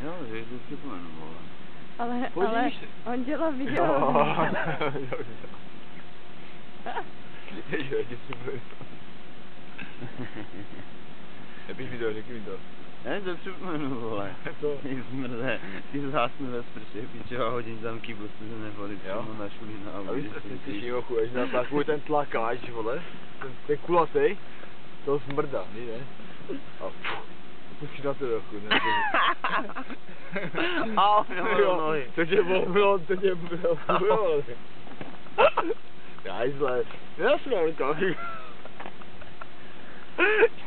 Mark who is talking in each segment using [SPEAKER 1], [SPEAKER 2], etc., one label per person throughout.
[SPEAKER 1] Jo, že to připomenu, vole.
[SPEAKER 2] Ale on dělá video.
[SPEAKER 3] No, Víš, že ti připomenu. Nepíš video, řekni mi to.
[SPEAKER 1] Ne, to připomenu, vole.
[SPEAKER 3] Co?
[SPEAKER 1] Ty zmrde, ty zhásnu ve sprše, pičo, a hodím tam kýbl studené vody, přímo na šulína a
[SPEAKER 3] A
[SPEAKER 1] vody.
[SPEAKER 3] víš, co si těším, ochu, až na takový ten tlakáč, vole, ten kulatej, to smrdá, víš, ne? A pustí na tebe, ochu, ne?
[SPEAKER 1] Au, jo, nohy.
[SPEAKER 3] To tě bomilo, Já zle, já jsem mám kafi.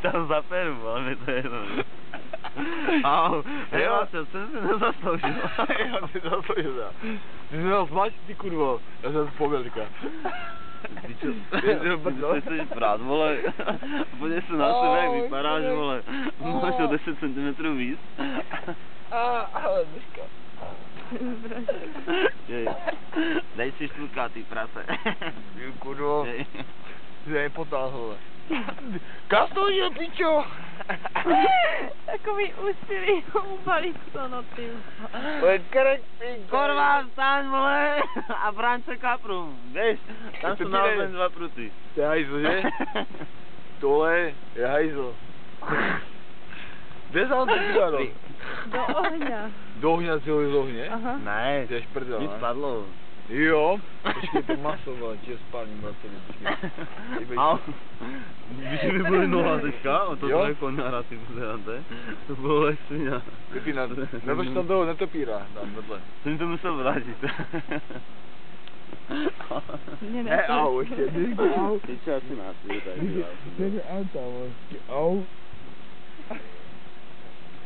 [SPEAKER 1] Tam zaperu, ale mi to je jedno. Au, já jsem se nezasloužil.
[SPEAKER 3] Já si zasloužil, já. Ty jsi měl zmať, ty kurvo, já jsem vzpomněl, říká.
[SPEAKER 1] Ty čo, ty chceš brát, vole, podívej se na sebe, jak vypadáš, vole, máš o 10 cm víc.
[SPEAKER 3] Ale dneška.
[SPEAKER 1] Dej si štůrka, ty prase.
[SPEAKER 3] Ty kurvo, ty jej potáhl, vole. Kam to jde, pičo?
[SPEAKER 2] Takový úsilí ubalit to, no ty.
[SPEAKER 3] Krek, ty
[SPEAKER 1] Korva, vstaň, vole, a bráň se kapru, víš, tam jsou naoben 2 pruty.
[SPEAKER 3] To je hajzl, že? Tohle je hajzl. Kde jsem teď dělal?
[SPEAKER 2] Do ohňa.
[SPEAKER 3] Do ohňa, si ho z ohně?
[SPEAKER 2] Aha.
[SPEAKER 1] Ne,
[SPEAKER 3] Ty ješ prdel,
[SPEAKER 1] nic
[SPEAKER 3] ne?
[SPEAKER 1] padlo.
[SPEAKER 3] Jo? Počkej, to maso, vole, ti je spálně, braceli, počkej.
[SPEAKER 1] Au, víš, že mi byly noha teďka, o to
[SPEAKER 3] Jo?
[SPEAKER 1] tvoje konára, ty pozerante, to bylo jak svině.
[SPEAKER 3] Vypí na to tam toho netopíra, tam vedle.
[SPEAKER 1] Jsem to musel vrátit.
[SPEAKER 2] Mě
[SPEAKER 3] Ne, au, ještě, au.
[SPEAKER 1] Ty čo, asi nás, je tak dělá.
[SPEAKER 3] Jde auta, vole, au.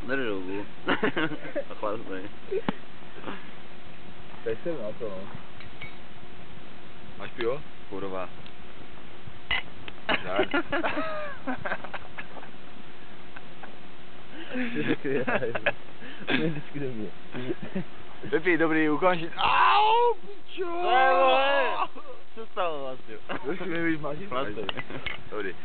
[SPEAKER 1] Drž roubu. A chlasnej.
[SPEAKER 3] Tak jsem na to, no. Máš pivo?
[SPEAKER 1] Kurva.
[SPEAKER 3] Tak.
[SPEAKER 1] Vždycky dobrý.
[SPEAKER 3] Vypij, dobrý, ukončit. Au, pičo!
[SPEAKER 1] To je, vole! Co stalo vlastně?
[SPEAKER 3] Počkej, víš, máš jít?
[SPEAKER 1] Chlasnej.
[SPEAKER 3] Dobrý.